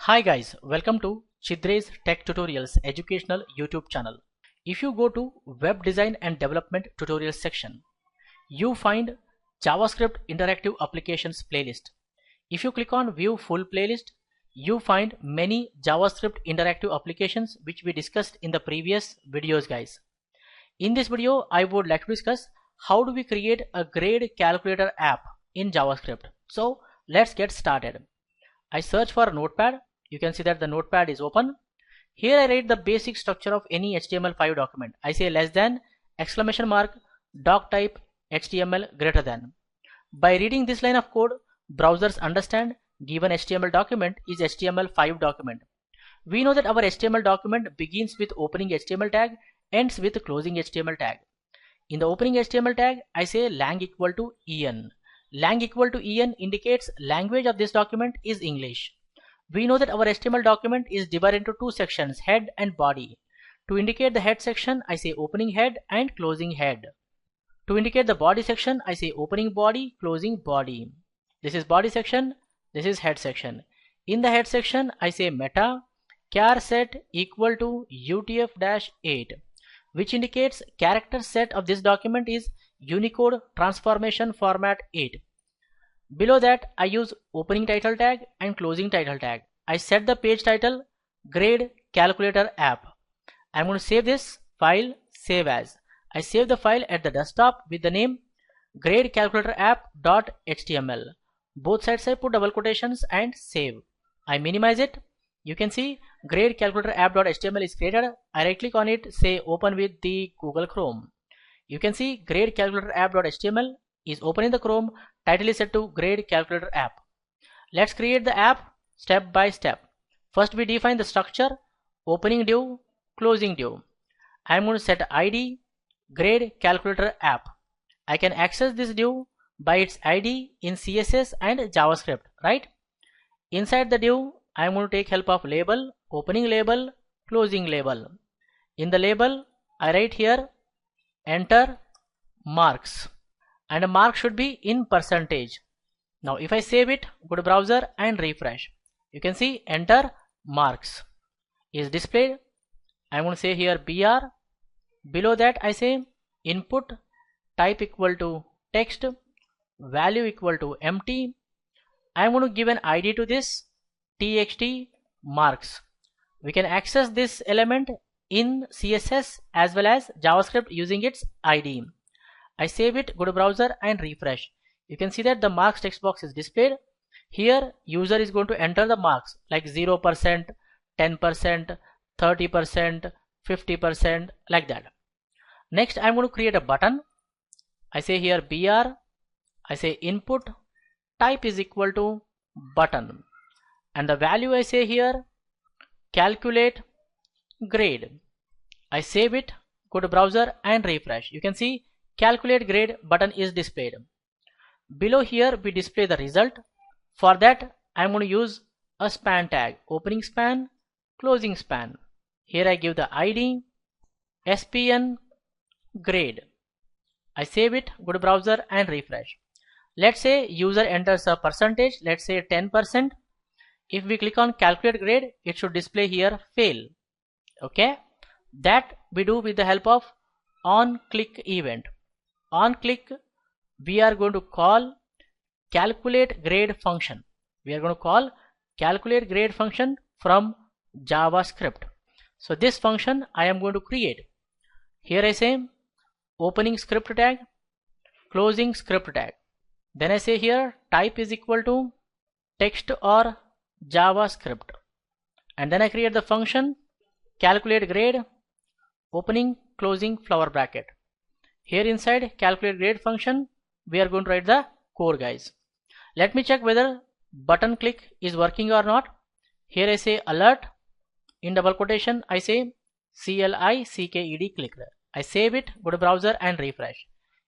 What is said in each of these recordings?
Hi guys, welcome to Chidres Tech Tutorials educational YouTube channel. If you go to Web Design and Development Tutorials section, you find JavaScript Interactive Applications playlist. If you click on View Full Playlist, you find many JavaScript interactive applications which we discussed in the previous videos guys. In this video, I would like to discuss how do we create a grade calculator app in JavaScript. So let's get started. I search for Notepad. You can see that the Notepad is open. Here I write the basic structure of any HTML5 document. I say less than, exclamation mark, doc type, HTML greater than. By reading this line of code, browsers understand given HTML document is HTML5 document. We know that our HTML document begins with opening HTML tag, ends with closing HTML tag. In the opening HTML tag, I say lang equal to en. Lang equal to en indicates language of this document is English. We know that our HTML document is divided into two sections, head and body. To indicate the head section, I say opening head and closing head. To indicate the body section, I say opening body, closing body. This is body section, this is head section. In the head section, I say meta char set equal to UTF-8, which indicates character set of this document is Unicode transformation format 8. Below that, I use opening title tag and closing title tag. I set the page title grade calculator app. I'm going to save this file, save as. I save the file at the desktop with the name grade calculator app.html. Both sides I put double quotations and save. I minimize it. You can see grade calculator app.html is created. I right click on it, say open with the Google Chrome. You can see grade calculator app.html is open in the Chrome. Title is set to grade calculator app. Let's create the app step by step. First we define the structure, opening div, closing div. I am going to set ID grade calculator app. I can access this div by its ID in CSS and JavaScript, right? Inside the div, I am going to take help of label, opening label, closing label. In the label, I write here enter marks, and a mark should be in percentage. Now if I save it, go to browser and refresh. You can see enter marks is displayed. I'm going to say here BR. Below that I say input type equal to text, value equal to empty. I'm going to give an ID to this txt marks. We can access this element in CSS as well as JavaScript using its ID. I save it, go to browser and refresh. You can see that the marks text box is displayed. Here user is going to enter the marks like 0%, 10%, 30%, 50%, like that. Next I'm going to create a button. I say here BR. I say input type is equal to button, and the value I say here calculate grade. I save it, go to browser and refresh. You can see calculate grade button is displayed. Below here we display the result. For that I am going to use a span tag, opening span, closing span. Here I give the ID SPN grade. I save it, go to browser and refresh. Let's say user enters a percentage, let's say 10%. If we click on calculate grade, it should display here fail. Okay, that we do with the help of on click event. On click, we are going to call calculate grade function. We are going to call calculate grade function from JavaScript. So this function I am going to create. Here I say opening script tag, closing script tag. Then I say here type is equal to text or JavaScript. And then I create the function calculate grade, opening, closing flower bracket. Here inside calculate grade function, we are going to write the code guys. Let me check whether button click is working or not. Here I say alert, in double quotation I say CLICKED clicked. I save it, go to browser and refresh.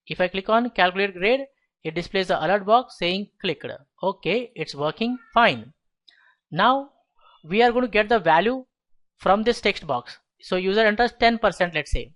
If I click on calculate grade, it displays the alert box saying clicked. Okay, it's working fine. Now we are going to get the value from this text box. So user enters 10%, let's say.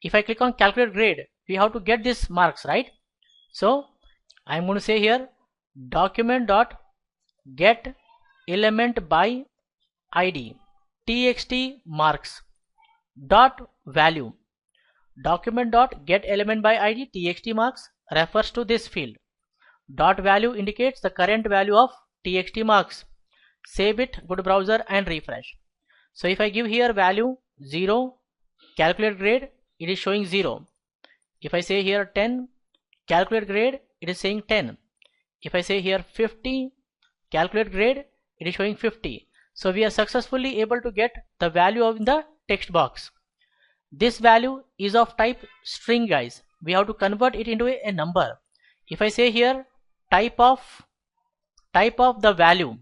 If I click on calculate grade, we have to get this marks, right? So I am going to say here document dot get element by id txt marks dot value. Document dot get element by id txt marks refers to this field. Dot value indicates the current value of txt marks. Save it, go to browser and refresh. So if I give here value 0, calculate grade, it is showing 0. If I say here 10, calculate grade, it is saying 10. If I say here 50, calculate grade, it is showing 50. So we are successfully able to get the value of the text box. This value is of type string, guys. We have to convert it into a number. If I say here type of the value,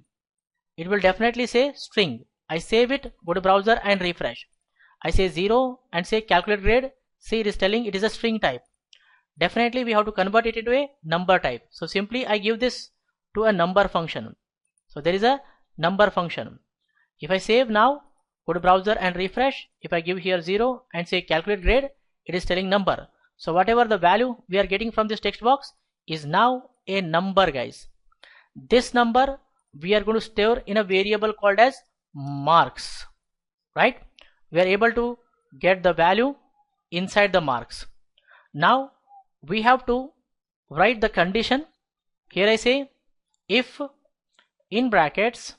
it will definitely say string. I save it, go to browser and refresh. I say 0 and say calculate grade. See, it is telling it is a string type. Definitely we have to convert it into a number type. So simply I give this to a number function. So there is a number function. If I save now, go to browser and refresh. If I give here 0 and say calculate grade, it is telling number. So whatever the value we are getting from this text box is now a number, guys. This number we are going to store in a variable called as marks, right? We are able to get the value inside the marks. Now we have to write the condition. Here I say if in brackets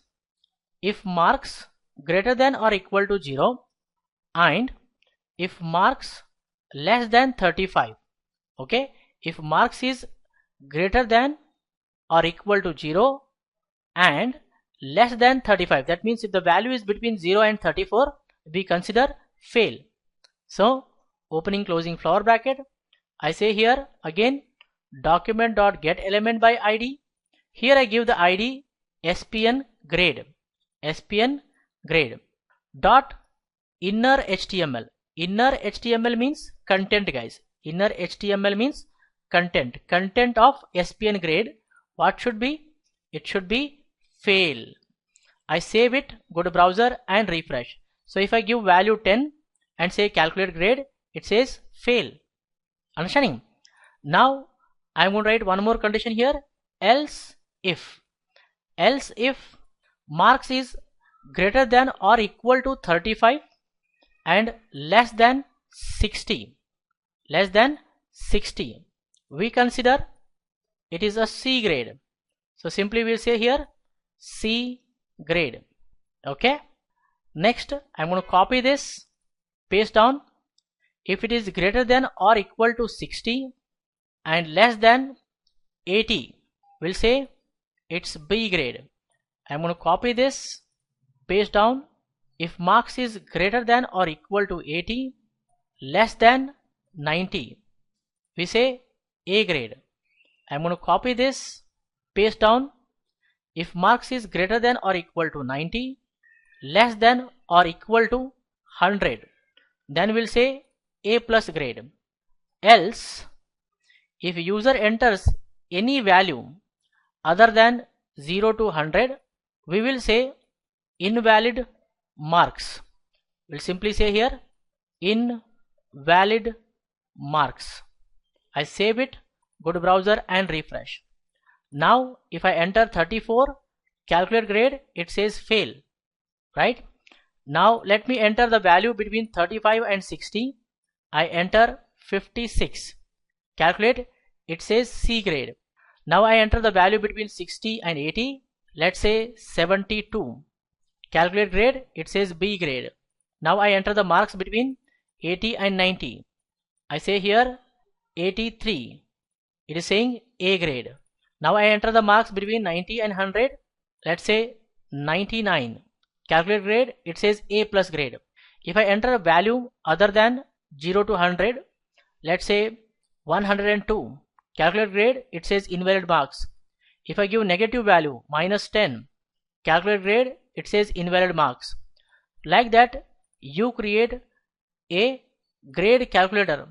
if marks greater than or equal to 0 and if marks less than 35. Okay, if marks is greater than or equal to 0 and less than 35, that means if the value is between 0 and 34, we consider fail. So opening closing flower bracket, I say here again document dot get element by id. Here I give the id spn grade dot inner html. Inner html means content, guys. Inner html means content of spn grade. What should be? It should be fail. I save it, go to browser and refresh. So if I give value 10 and say calculate grade, it says fail. Understanding? Now I am going to write one more condition here. Else if marks is greater than or equal to 35 and less than 60, we consider it is a C grade. So simply we'll say here C grade. Okay, next I'm going to copy this, paste down. If it is greater than or equal to 60 and less than 80, we'll say it's B grade. I'm going to copy this, paste down. If marks is greater than or equal to 80, less than 90, we say A grade. I'm going to copy this, paste down. If marks is greater than or equal to 90, less than or equal to 100, then we'll say A plus grade. Else, if user enters any value other than 0 to 100, we will say invalid marks. We'll simply say here invalid marks. I save it, go to browser and refresh. Now if I enter 34, calculate grade, it says fail, right? Now let me enter the value between 35 and 60. I enter 56, calculate, it says C grade. Now I enter the value between 60 and 80, let's say 72, calculate grade, it says B grade. Now I enter the marks between 80 and 90. I say here 83, it is saying A grade. Now I enter the marks between 90 and 100, let's say 99, calculate grade, it says A plus grade. If I enter a value other than 0 to 100, let's say 102, calculate grade, it says invalid marks. If I give negative value minus 10, calculate grade, it says invalid marks. Like that you create a grade calculator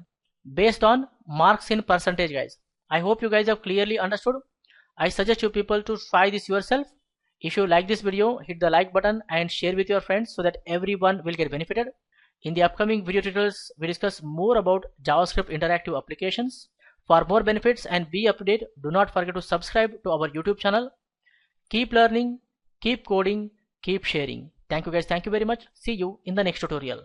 based on marks in percentage, guys. I hope you guys have clearly understood. I suggest you people to try this yourself. If you like this video, hit the like button and share with your friends so that everyone will get benefited. In the upcoming video tutorials, we discuss more about JavaScript interactive applications. For more benefits and be up to date, do not forget to subscribe to our YouTube channel. Keep learning, keep coding, keep sharing. Thank you guys. Thank you very much. See you in the next tutorial.